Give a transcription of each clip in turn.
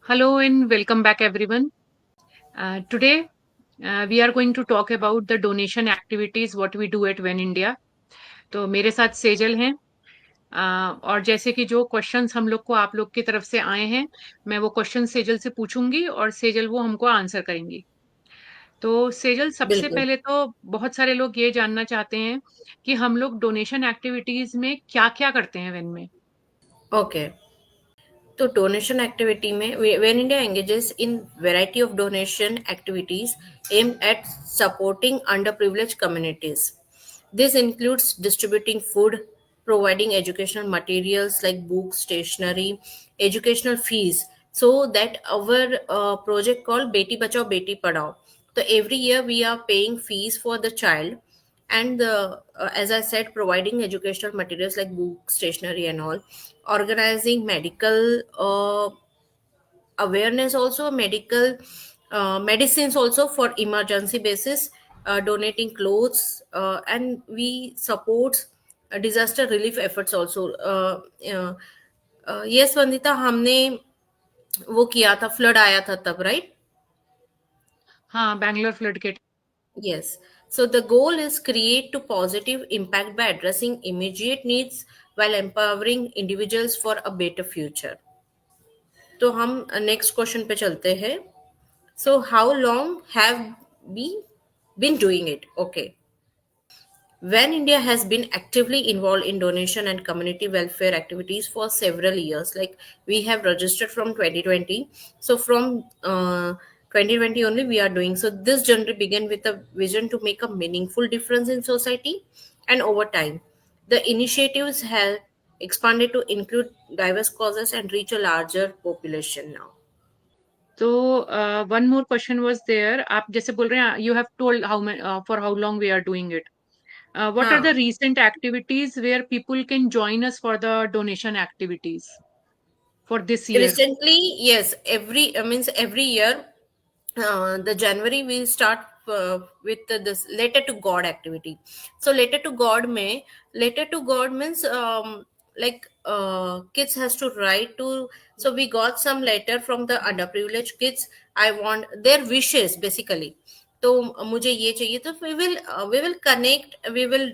Hello and welcome back, everyone. Today, we are going to talk about the donation activities what we do at When India. तो मेरे साथ सेजल हैं और जैसे कि जो क्वेश्चंस हम लोग को आप लोग की तरफ से आए हैं, मैं वो क्वेश्चन सेजल से पूछूंगी और सेजल वो हमको आंसर करेंगी। तो सेजल, सबसे बिल्कुल। पहले तो बहुत सारे लोग ये जानना चाहते हैं कि हम लोग डोनेशन एक्टिविटीज में क्या-क्या करते हैं वेन में। ओके। तो डोनेशन एक्टिविटी में when India engages in variety of donation activities aim at supporting under privilege communities. This includes distributing food, providing educational materials like books, stationery, educational fees. So that our project called Beti Bachao Beti Padhao. So every year we are paying fees for the child, and as I said, providing educational materials like books, stationery, and all. Organizing medical awareness, also medical medicines also for emergency basis, donating clothes, and we support disaster relief efforts also. Yes, Vandita, हमने वो किया था, flood आया था तब, right? हाँ, Bangalore flood के। Yes. So the goal is create to positive impact by addressing immediate needs while empowering individuals for a better future. तो हम नेक्स्ट क्वेश्चन पे चलते हैं. So how long have we been doing it? Okay. When India has been actively involved in donation and community welfare activities for several years, like we have registered from 2020. So from 2020 only we are doing. So this journey began with a vision to make a meaningful difference in society, and over time, the initiatives have expanded to include diverse causes and reach a larger population now. तो one more question was there, आप जैसे बोल रहे हैं you have told for how long we are doing it, what are the हाँ. Recent activities where people can join us for the donation activities for this year. Recently, yes, every means every year, the January we start with this letter to God activity. So letter to God may letter to God means like kids has to write to. So we got some letter from the underprivileged kids. I want their wishes basically. तो मुझे ये चाहिए, तो we will connect, we will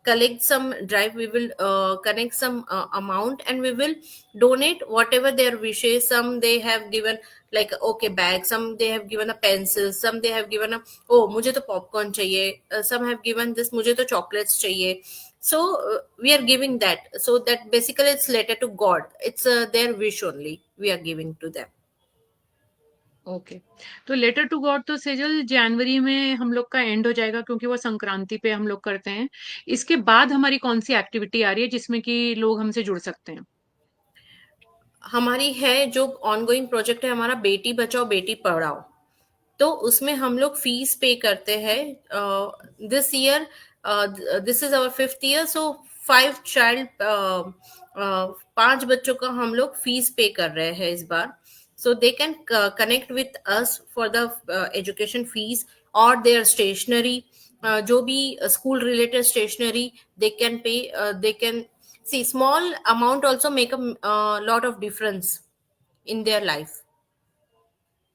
collect some drive, we will connect some amount, and we will donate whatever their wishes. Some they have given like okay bag, some they have given a pencil, some they have given a oh मुझे तो popcorn चाहिए, some have given this मुझे तो chocolates चाहिए. So we are giving that, so that basically it's letter to God, it's their wish only we are giving to them. Okay, तो letter to God तो सेजल जनवरी में हम लोग का एंड हो जाएगा क्योंकि वो संक्रांति पे हम लोग करते हैं। इसके बाद हमारी कौन सी एक्टिविटी आ रही है जिसमें कि लोग हमसे जुड़ सकते हैं। हमारी है जो ऑनगोइंग प्रोजेक्ट है हमारा, बेटी बचाओ बेटी पढ़ाओ. तो उसमें हम लोग फीस पे करते हैं. This year this is our fifth year. So 5 child, 5 बच्चों का हम लोग फीस पे कर रहे हैं इस बार. So they can connect with us for the education fees और देयर स्टेशनरी, जो भी school related stationery they can pay. They can see small amount also make a lot of difference in their life.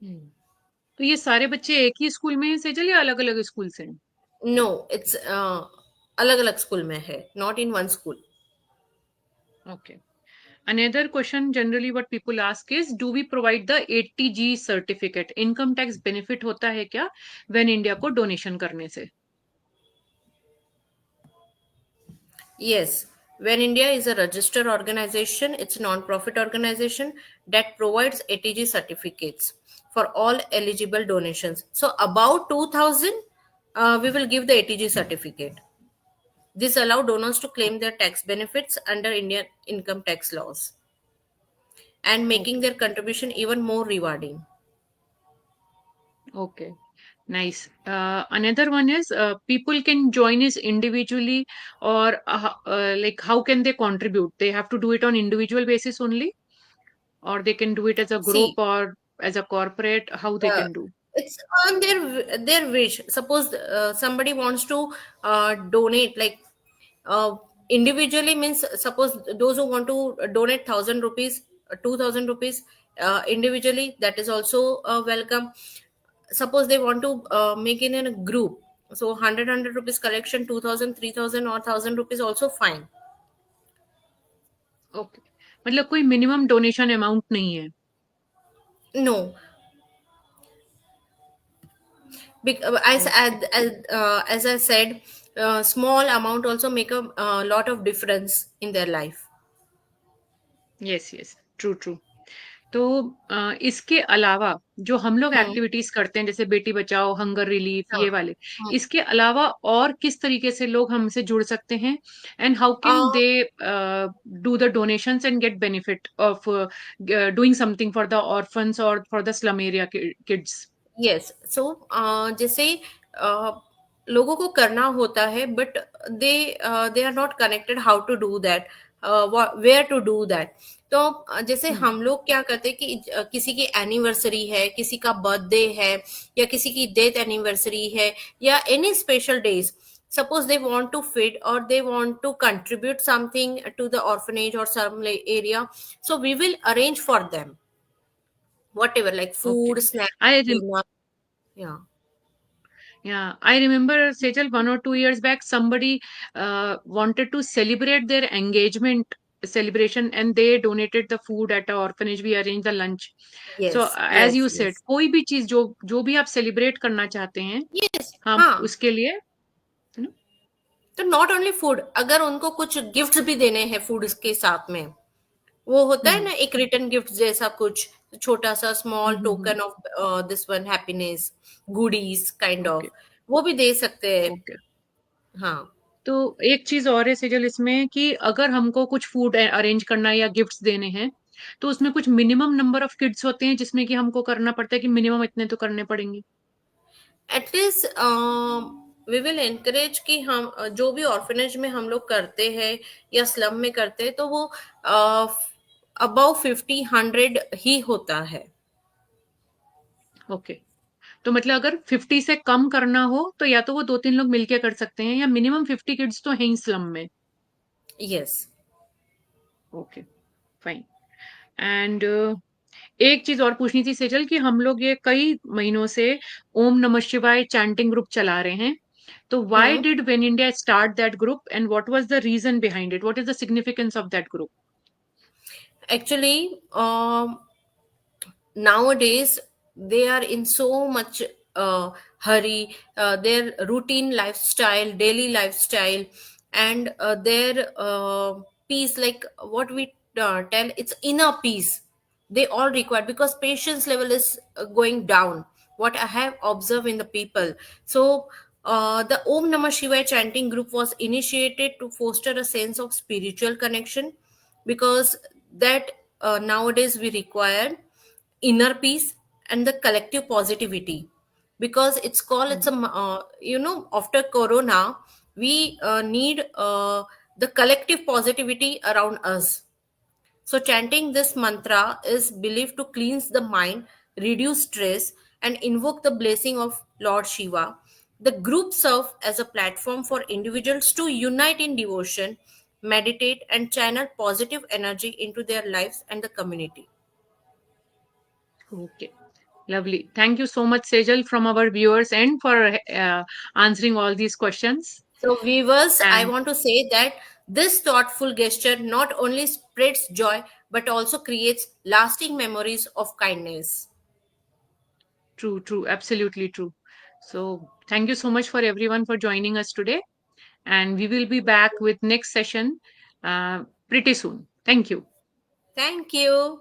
Hmm, तो ये सारे बच्चे एक ही school में हैं सेजल या अलग अलग स्कूल से हैं। नो, इट्स अलग अलग स्कूल में है, not in one school. Okay. Another question generally what people ask is, do we provide the 80G certificate? Income tax benefit होता है क्या वेन इंडिया को डोनेशन करने से। Yes, when India is a registered organization, it's a non-profit organization that provides ATG certificates for all eligible donations. So about 2000, we will give the ATG certificate. This allow donors to claim their tax benefits under Indian income tax laws and making Okay. their contribution even more rewarding. Okay. Nice. Another one is, people can join us individually, or like how can they contribute? They have to do it on individual basis only, or they can do it as a group See, or as a corporate. How they uh, can do? it's on their wish. Suppose somebody wants to donate uh, individually, means suppose those who want to donate 1,000 rupees, 2,000 rupees individually, that is also welcome. Suppose they want to make it in a group, so 100 rupees collection, 2,000, 3,000 or 1,000 rupees also fine. Okay, मतलब कोई minimum donation amount नहीं है? No, as okay, as I said, small amount also make a lot of difference in their life. Yes yes, true true. तो इसके अलावा जो हम लोग Hmm. एक्टिविटीज करते हैं, जैसे बेटी बचाओ, हंगर रिलीफ, हाँ. ये वाले, Hmm. इसके अलावा और किस तरीके से लोग हमसे जुड़ सकते हैं? And how can Uh, they do the donations and get benefit of doing something for the orphans और for the slum area kids? Yes, so जैसे लोगों को करना होता है, but they they are not connected how to do that, where to do that. तो जैसे हम लोग क्या करते हैं कि किसी की एनिवर्सरी है, किसी का बर्थडे है, या किसी की डेथ एनिवर्सरी है, या any special days, suppose they want to feed or they want to contribute something to the orphanage or some area, so we will arrange for them whatever, like okay, food, snack, I dinner. Yeah. Yeah, I remember, Sejal, 1 or 2 years back, somebody wanted to celebrate their engagement celebration and they donated the food at an orphanage. We arranged the lunch. So, Yes, as yes, you said, yes. कोई भी चीज जो जो भी आप celebrate करना चाहते हैं, Yes, हम हाँ। उसके लिए, है ना? तो नॉट ओनली फूड, अगर उनको कुछ गिफ्ट्स भी देने हैं फूड के साथ में, वो होता है हम्म, ना एक रिटर्न गिफ्ट जैसा कुछ, छोटा सा small hmm. Token of this one happiness, goodies kind okay, of, वो भी दे सकते हैं। ओके। हाँ। तो एक चीज और है, सेजल, इसमें कि अगर हमको कुछ फूड अरेंज करना है या गिफ्ट्स देने हैं, तो उसमें कुछ मिनिमम नंबर ऑफ किड्स होते हैं जिसमें कि हमको करना पड़ता है कि मिनिमम इतने तो करने पड़ेंगे? एटलीस्ट वी विल एनकरेज कि हम जो भी ऑर्फनेज में हम लोग करते हैं या स्लम में करते हैं, तो वो अबाउ 50-100 ही होता है। ओके, तो मतलब अगर 50 से कम करना हो तो या तो वो 2-3 लोग मिलके कर सकते हैं, या मिनिमम 50 किड्स तो हैं ही स्लम में? यस। Okay, fine. एंड एक चीज और पूछनी थी, सेजल, कि हम लोग ये कई महीनों से ओम नमः शिवाय चैंटिंग ग्रुप चला रहे हैं, तो why hmm. Did Wen India start that group and what was the reason behind it? What is the significance of that group? Actually, nowadays they are in so much hurry, their routine lifestyle, daily lifestyle, and their peace, like what we tell, it's inner peace they all require, because patience level is going down, what I have observed in the people. So the Om Namah Shivaya chanting group was initiated to foster a sense of spiritual connection, because that nowadays we require inner peace and the collective positivity, because it's called, it's a after corona we need the collective positivity around us. So chanting this mantra is believed to cleanse the mind, reduce stress, and invoke the blessing of Lord Shiva. The group serve as a platform for individuals to unite in devotion, meditate, and channel positive energy into their lives and the community. Okay, lovely. Thank you so much, Sejal, from our viewers and for answering all these questions. So, viewers, I And want to say that this thoughtful gesture not only spreads joy but also creates lasting memories of kindness. true, true, absolutely true. So thank you so much for everyone for joining us today. And we will be back with next session pretty soon. Thank you. Thank you.